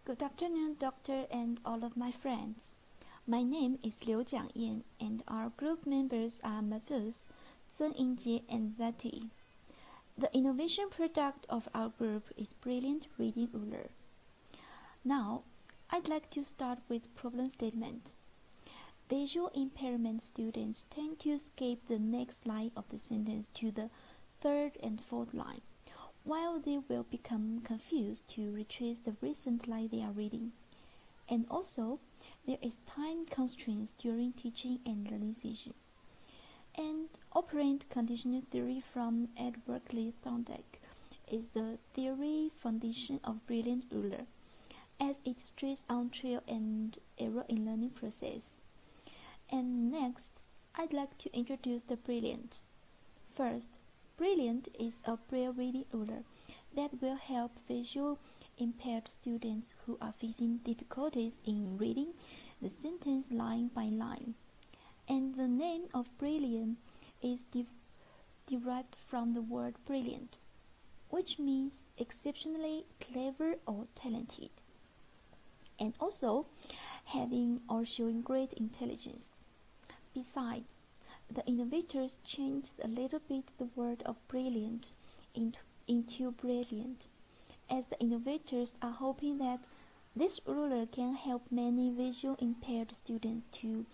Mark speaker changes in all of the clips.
Speaker 1: Good afternoon, doctor and all of my friends. My name is Liu Jiangyan, and our group members are Mahfuz, Zheng Yingjie, and Zati. The innovation product of our group is Braille-Liant Reading Ruler. Now, I'd like to start with problem statement. Visual impairment students tend to skip the next line of the sentence to the third and fourth line, while they will become confused to retrace the recent line they are reading. And also, there is time constraints during teaching and learning session. And operant conditional theory from Edward Lee Thorndike is the theory foundation of Braille-Liant Ruler, as it stresses on trial and error in learning process. And next, I'd like to introduce the Braille-Liant. First, Braille-Liant is a Braille reading ruler that will help visual impaired students who are facing difficulties in reading the sentence line by line. And the name of Braille-Liant is derived from the word brilliant, which means exceptionally clever or talented, and also having or showing great intelligence. Besides, the innovators changed a little bit the word of brilliant into brilliant, as the innovators are hoping that this ruler can help many visual impaired students to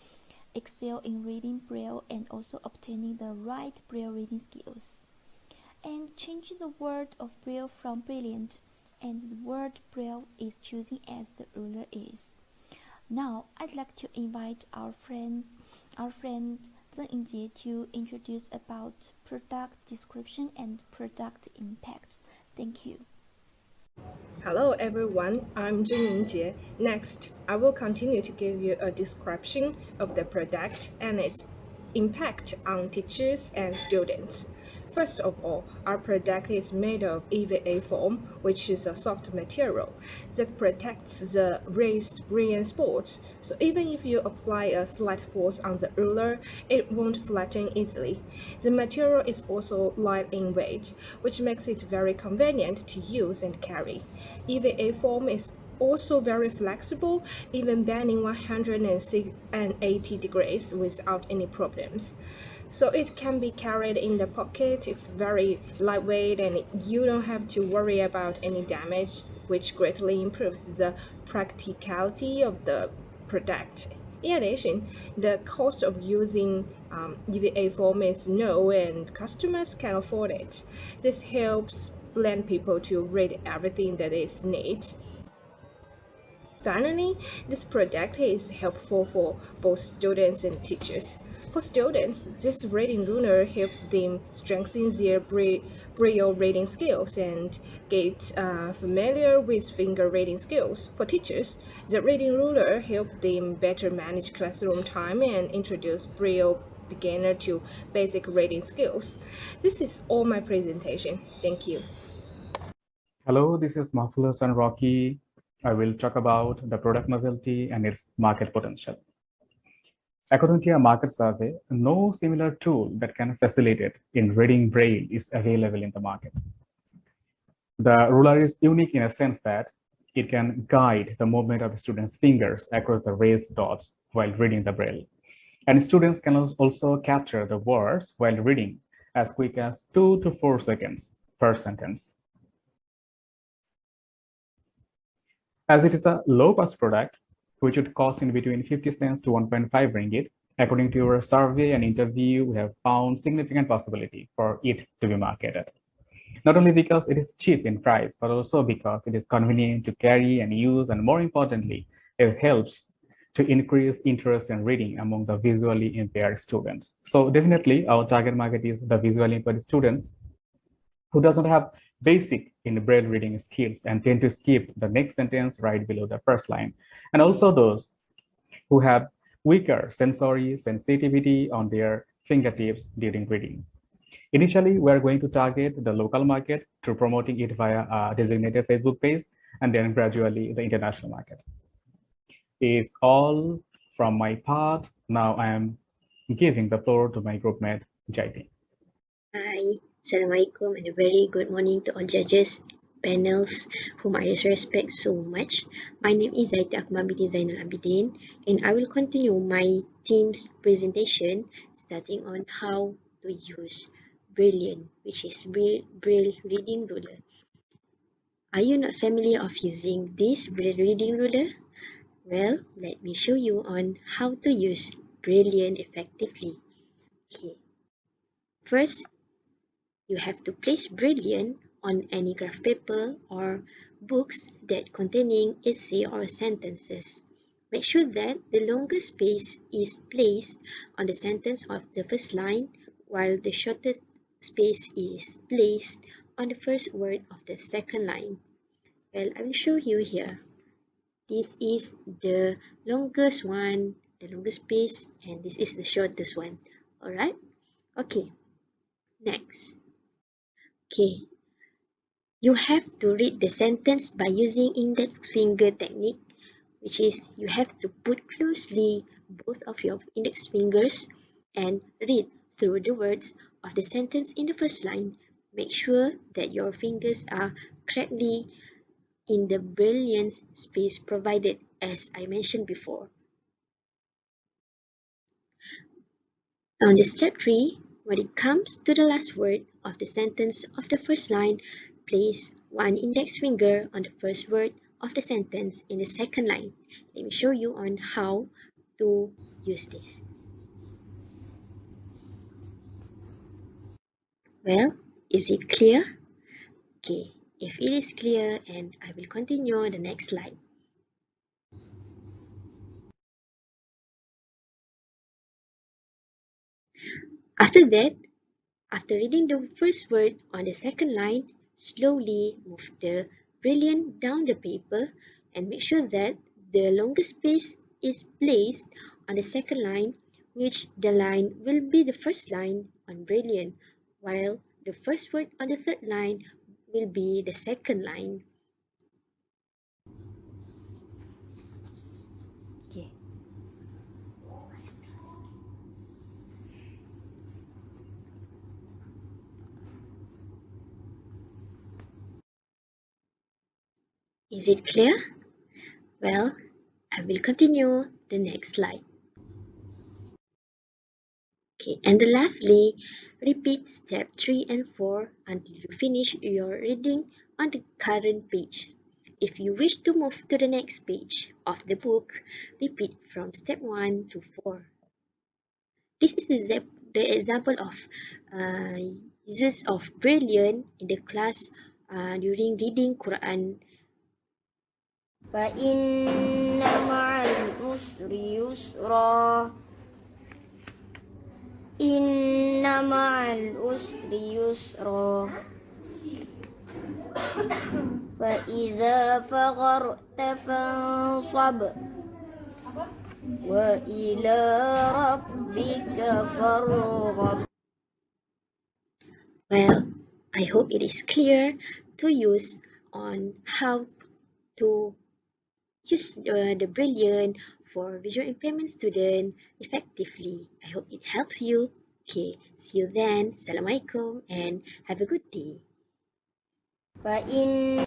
Speaker 1: excel in reading Braille and also obtaining the right Braille reading skills. And changing the word of Braille from brilliant, and the word Braille is chosen as the ruler is. Now, I'd like to invite our friend Zheng Yingjie to introduce about product description and product impact. Thank you.
Speaker 2: Hello everyone, I'm Zheng Yingjie. Next, I will continue to give you a description of the product and its impact on teachers and students. First of all, our product is made of EVA foam, which is a soft material that protects the raised Braille spots. So even if you apply a slight force on the ruler, it won't flatten easily. The material is also light in weight, which makes it very convenient to use and carry. EVA foam is also very flexible, even bending 180 degrees without any problems. So it can be carried in the pocket. It's very lightweight and you don't have to worry about any damage, which greatly improves the practicality of the product. In addition, the cost of using EVA foam is low and customers can afford it. This helps blind people to read everything that is neat. Finally, this product is helpful for both students and teachers. For students, this reading ruler helps them strengthen their Braille reading skills and get familiar with finger reading skills. For teachers, the reading ruler helps them better manage classroom time and introduce Braille beginner to basic reading skills. This is all my presentation. Thank you.
Speaker 3: Hello, this is Mahfuz and Rocky. I will talk about the product novelty and its market potential. According to a market survey, no similar tool that can facilitate in reading Braille is available in the market. The ruler is unique in a sense that it can guide the movement of the students' fingers across the raised dots while reading the Braille. And students can also capture the words while reading as quick as 2 to 4 seconds per sentence. As it is a low-cost product, which would cost in between 50 cents to 1.5 ringgit, according to your survey and interview, we have found significant possibility for it to be marketed. Not only because it is cheap in price, but also because it is convenient to carry and use, and more importantly, it helps to increase interest in reading among the visually impaired students. So definitely our target market is the visually impaired students who doesn't have basic in Braille reading skills and tend to skip the next sentence right below the first line. And also those who have weaker sensory sensitivity on their fingertips during reading. Initially, we're going to target the local market through promoting it via a designated Facebook page, and then gradually the international market. It's all from my part. Now I am giving the floor to my group mate, Jaiti.
Speaker 4: Hi, Assalamualaikum and a very good morning to all judges panels whom I respect so much. My name is Zaita Akmal binti Zainal Abidin, and I will continue my team's presentation starting on how to use Braille-Liant, which is Braille reading ruler. Are you not familiar of using this Braille reading ruler? Well, let me show you on how to use Braille-Liant effectively. Okay. First, you have to place Braille-Liant on any graph paper or books that containing essay or sentences. Make sure that the longest space is placed on the sentence of the first line, while the shortest space is placed on the first word of the second line. Well, I will show you here. This is the longest one, the longest space, and this is the shortest one. Alright? Okay. Next. Okay. You have to read the sentence by using index finger technique, which is you have to put closely both of your index fingers and read through the words of the sentence in the first line. Make sure that your fingers are correctly in the Braille-Liant space provided, as I mentioned before. On the step 3, when it comes to the last word of the sentence of the first line, place one index finger on the first word of the sentence in the second line. Let me show you on how to use this. Well, is it clear? Okay, if it is clear, and I will continue on the next slide. After that, after reading the first word on the second line, slowly move the Braille-Liant down the paper and make sure that the longest space is placed on the second line, which the line will be the first line on Braille-Liant, while the first word on the third line will be the second line. Okay. Is it clear? Well, I will continue the next slide. Okay, and lastly, repeat step 3 and 4 until you finish your reading on the current page. If you wish to move to the next page of the book, repeat from step 1 to 4. This is the example of uses of Braille-Liant in the class during reading Quran.
Speaker 5: فإن مع العسر يسرا إن مع العسر يسرا فإذا فرغت فانصب وإلى ربك فارغب.
Speaker 4: Well, I hope it is clear to use on how to use the Braille-Liant for visual impairment student effectively. I hope it helps you. Okay, see you then. Assalamualaikum and have a good day.
Speaker 5: فإن